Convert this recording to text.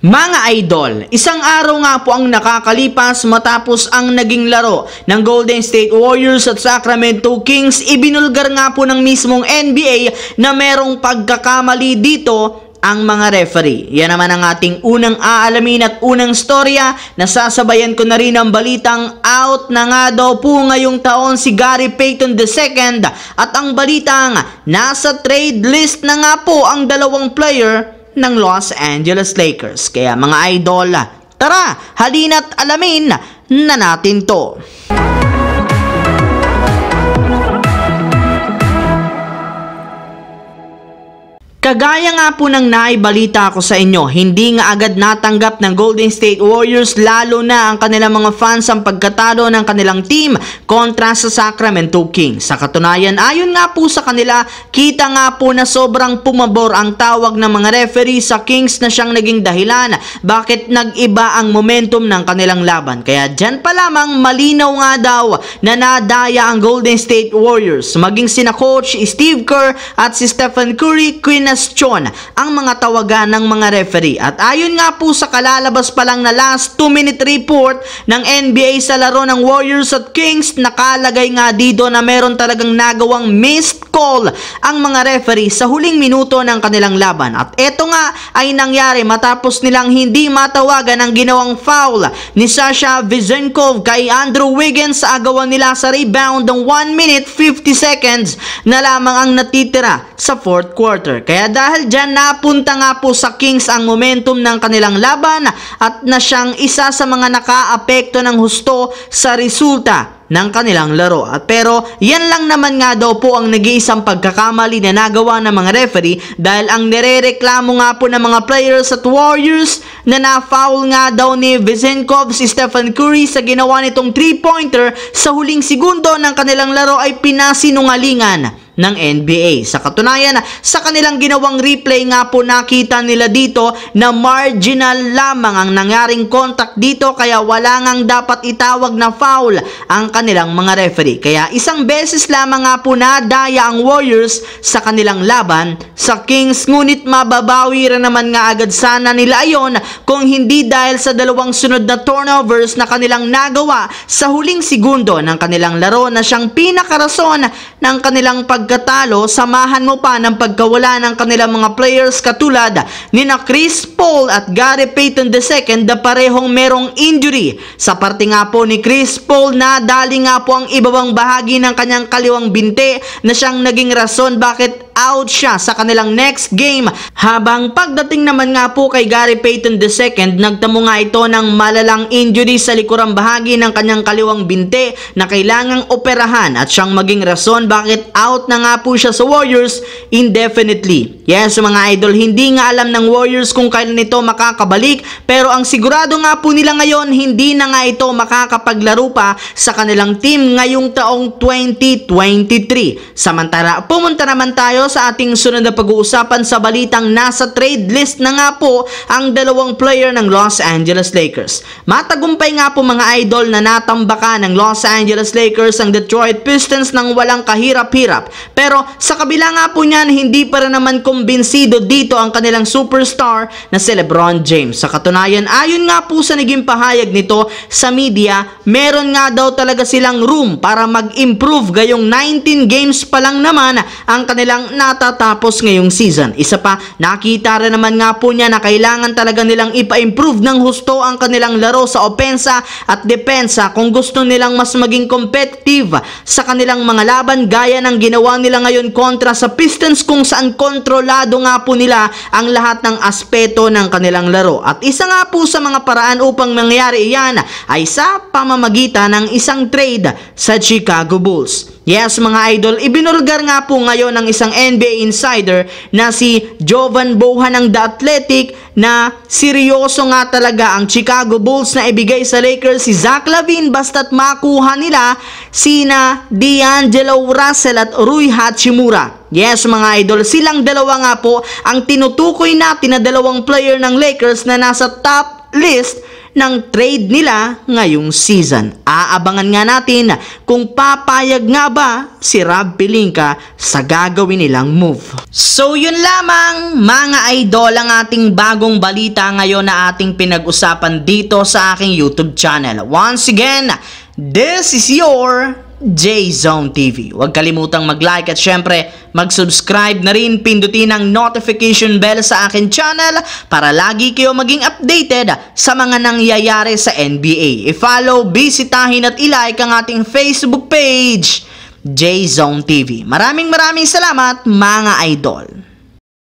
Mga idol, isang araw nga po ang nakakalipas matapos ang naging laro ng Golden State Warriors at Sacramento Kings. Ibinulgar nga po ng mismong NBA na merong pagkakamali dito ang mga referee. Yan naman ang ating unang aalamin at unang storya. Nasasabayan ko na rin ang balitang out na nga daw po ngayong taon si Gary Payton II at ang balitang nasa trade list na nga po ang dalawang player ng Los Angeles Lakers. Kaya mga idol, tara, halina't alamin na natin to. Kagaya nga po ng naibalita ko sa inyo, hindi nga agad natanggap ng Golden State Warriors lalo na ang kanilang mga fans ang pagkatalo ng kanilang team kontra sa Sacramento Kings. Sa katunayan, ayon nga po sa kanila, kita nga po na sobrang pumabor ang tawag ng mga referee sa Kings na siyang naging dahilan bakit nag-iba ang momentum ng kanilang laban. Kaya dyan pa lamang malinaw nga daw na nadaya ang Golden State Warriors. Maging sina Coach Steve Kerr at si Stephen Curry, ang mga tawagan ng mga referee. At ayon nga po sa kalalabas pa lang na last 2-minute report ng NBA sa laro ng Warriors at Kings, nakalagay nga dito na meron talagang nagawang missed call ang mga referee sa huling minuto ng kanilang laban. At eto nga ay nangyari matapos nilang hindi matawagan ang ginawang foul ni Sasha Vezenkov kay Andrew Wiggins sa agawan nila sa rebound ng 1 minute 50 seconds na lamang ang natitira sa fourth quarter. Kaya dahil dyan napunta nga po sa Kings ang momentum ng kanilang laban at na siyang isa sa mga nakaapekto ng husto sa resulta ng kanilang laro. Pero yan lang naman nga daw po ang nag-iisang pagkakamali na nagawa ng mga referee dahil ang nirereklamo nga po ng mga players at Warriors na na-foul nga daw ni Vezenkov si Stephen Curry sa ginawa nitong 3-pointer sa huling segundo ng kanilang laro ay pinasinungalingan ng NBA. Sa katunayan, sa kanilang ginawang replay nga po nakita nila dito na marginal lamang ang nangyaring contact dito kaya wala ngang dapat itawag na foul ang kanilang mga referee. Kaya isang beses lamang nga po nadaya ang Warriors sa kanilang laban sa Kings, ngunit mababawi rin naman nga agad sana nila ayon kung hindi dahil sa dalawang sunod na turnovers na kanilang nagawa sa huling segundo ng kanilang laro na siyang pinakarason ng kanilang pagkatalo. Samahan mo pa ng pagkawala ng kanilang mga players katulad ni na Chris Paul at Gary Payton II na parehong merong injury. Sa parte nga po ni Chris Paul, nadali nga po ang ibabang bahagi ng kanyang kaliwang binti na siyang naging rason bakit out siya sa kanilang next game. Habang pagdating naman nga po kay Gary Payton II, nagtamo nga ito ng malalang injury sa likurang bahagi ng kanyang kaliwang binti na kailangang operahan at siyang maging rason bakit out na nga po siya sa Warriors indefinitely. Yes mga idol, hindi nga alam ng Warriors kung kailan ito makakabalik, pero ang sigurado nga po nila ngayon, hindi na nga ito makakapaglaro pa sa kanilang team ngayong taong 2023. Samantala, pumunta naman tayo sa ating sunod na pag-uusapan sa balitang nasa trade list na nga po ang dalawang player ng Los Angeles Lakers. Matagumpay nga po mga idol na natambakan ng Los Angeles Lakers ang Detroit Pistons ng walang kahirap-hirap. Pero sa kabila nga po niyan, hindi pa rin naman kumbinsido dito ang kanilang superstar na si LeBron James. Sa katunayan, ayon nga po sa naging pahayag nito sa media, meron nga daw talaga silang room para mag-improve gayong 19 games pa lang naman ang kanilang natatapos ngayong season. Isa pa, nakita rin naman nga po niya na kailangan talaga nilang ipa-improve ng husto ang kanilang laro sa opensa at depensa kung gusto nilang mas maging competitive sa kanilang mga laban gaya ng ginawa nila ngayon kontra sa Pistons kung saan kontrolado nga po nila ang lahat ng aspeto ng kanilang laro. At isa nga po sa mga paraan upang mangyari iyan ay sa pamamagitan ng isang trade sa Chicago Bulls. Yes mga idol, ibinulgar nga po ngayon ng isang NBA insider na si Jovan Bohan ng The Athletic na seryoso nga talaga ang Chicago Bulls na ibigay sa Lakers si Zach LaVine basta't makuha nila sina D'Angelo Russell at Rui Hachimura. Yes mga idol, silang dalawa nga po ang tinutukoy natin na dalawang player ng Lakers na nasa top list ng trade nila ngayong season. Aabangan nga natin kung papayag nga ba si Rob Pelinka sa gagawin nilang move. So yun lamang mga idol ang ating bagong balita ngayon na ating pinag-usapan dito sa aking YouTube channel. Once again, this is your J-Zone TV. Huwag kalimutang mag-like at syempre mag-subscribe na rin, pindutin ang notification bell sa akin channel para lagi kayo maging updated sa mga nangyayari sa NBA. I-follow, bisitahin at i-like ang ating Facebook page, J-Zone TV. Maraming salamat mga idol.